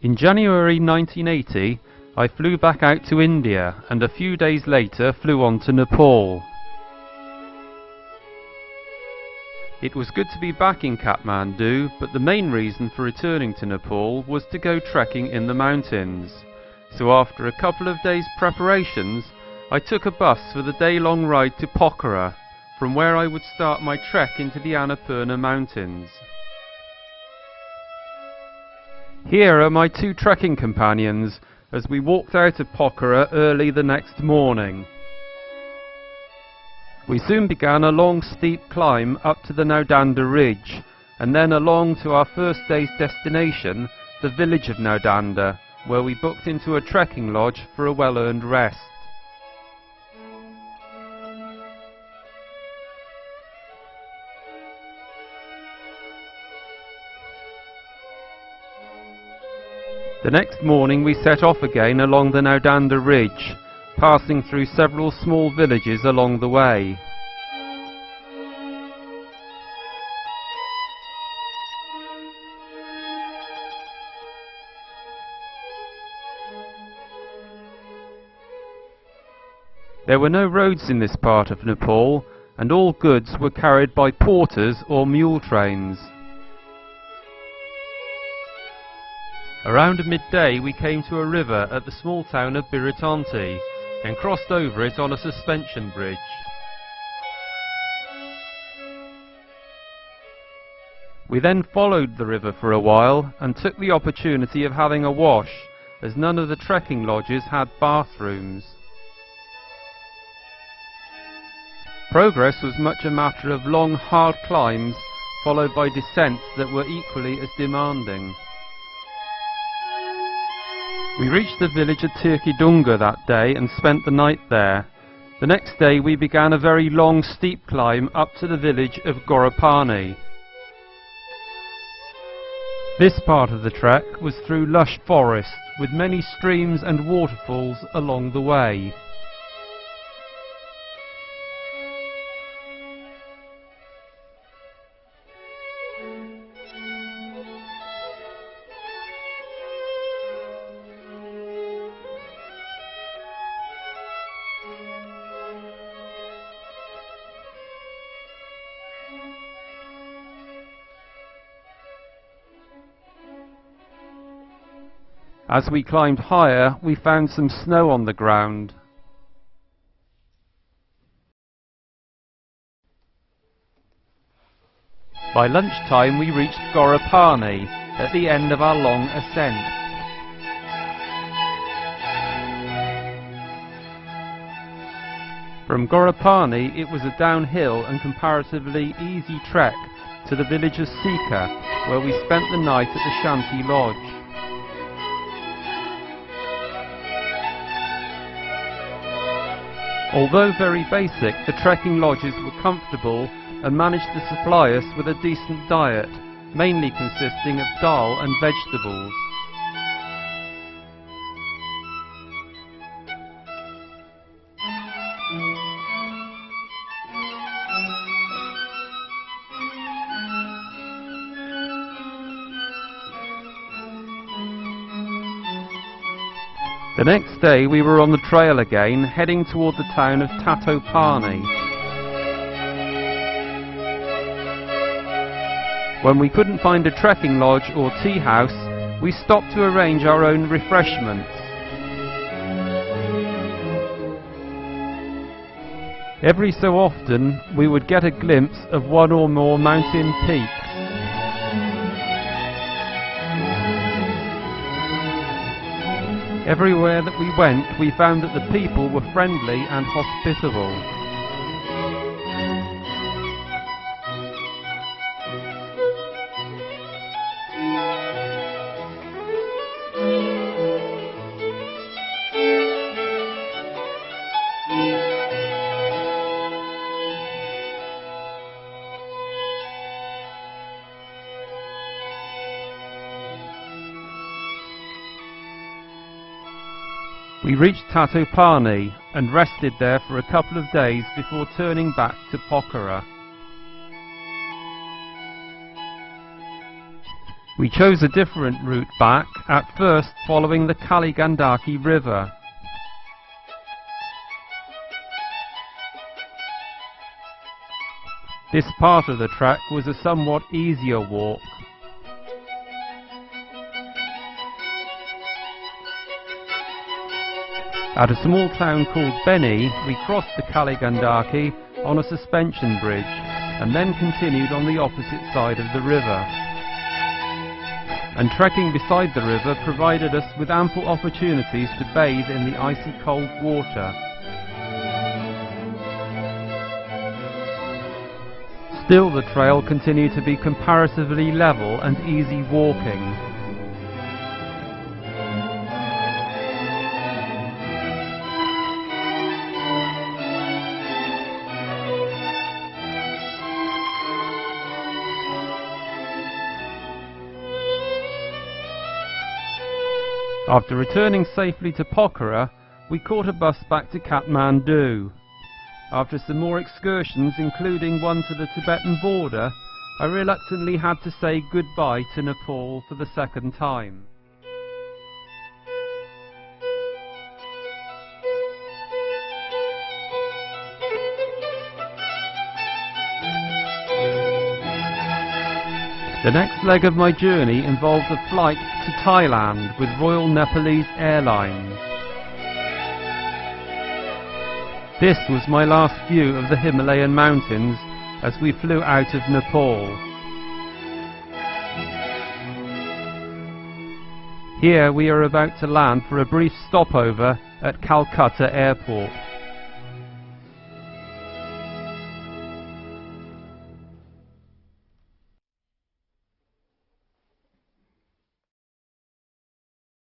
In January 1980, I flew back out to India and a few days later flew on to Nepal. It was good to be back in Kathmandu, but the main reason for returning to Nepal was to go trekking in the mountains. So after a couple of days' preparations, I took a bus for the day-long ride to Pokhara, from where I would start my trek into the Annapurna mountains. Here are my two trekking companions as we walked out of Pokhara early the next morning. We soon began a long steep climb up to the Naudanda ridge, and then along to our first day's destination, the village of Naudanda, where we booked into a trekking lodge for a well-earned rest. The next morning we set off again along the Naudanda ridge, passing through several small villages along the way. There were no roads in this part of Nepal, and all goods were carried by porters or mule trains. Around midday we came to a river at the small town of Biritanti and crossed over it on a suspension bridge. We then followed the river for a while and took the opportunity of having a wash, as none of the trekking lodges had bathrooms. Progress was much a matter of long, hard climbs, followed by descents that were equally as demanding. We reached the village of Tirkidunga that day and spent the night there. The next day we began a very long, steep climb up to the village of Gorapani. This part of the trek was through lush forest, with many streams and waterfalls along the way. As we climbed higher, we found some snow on the ground. By lunchtime we reached Gorapani, at the end of our long ascent. From Gorapani it was a downhill and comparatively easy trek to the village of Sika, where we spent the night at the shanty lodge. Although very basic, the trekking lodges were comfortable and managed to supply us with a decent diet, mainly consisting of dal and vegetables. The next day we were on the trail again, heading toward the town of Tatopani. When we couldn't find a trekking lodge or tea house, we stopped to arrange our own refreshments. Every so often we would get a glimpse of one or more mountain peaks. Everywhere that we went, we found that the people were friendly and hospitable. We reached Tatopani and rested there for a couple of days before turning back to Pokhara. We chose a different route back, at first following the Gandaki River. This part of the trek was a somewhat easier walk. At a small town called Beni, we crossed the Gandaki on a suspension bridge and then continued on the opposite side of the river. And trekking beside the river provided us with ample opportunities to bathe in the icy cold water. Still, the trail continued to be comparatively level and easy walking. After returning safely to Pokhara, we caught a bus back to Kathmandu. After some more excursions, including one to the Tibetan border, I reluctantly had to say goodbye to Nepal for the second time. The next leg of my journey involved a flight to Thailand with Royal Nepalese Airlines. This was my last view of the Himalayan mountains as we flew out of Nepal. Here we are about to land for a brief stopover at Calcutta Airport.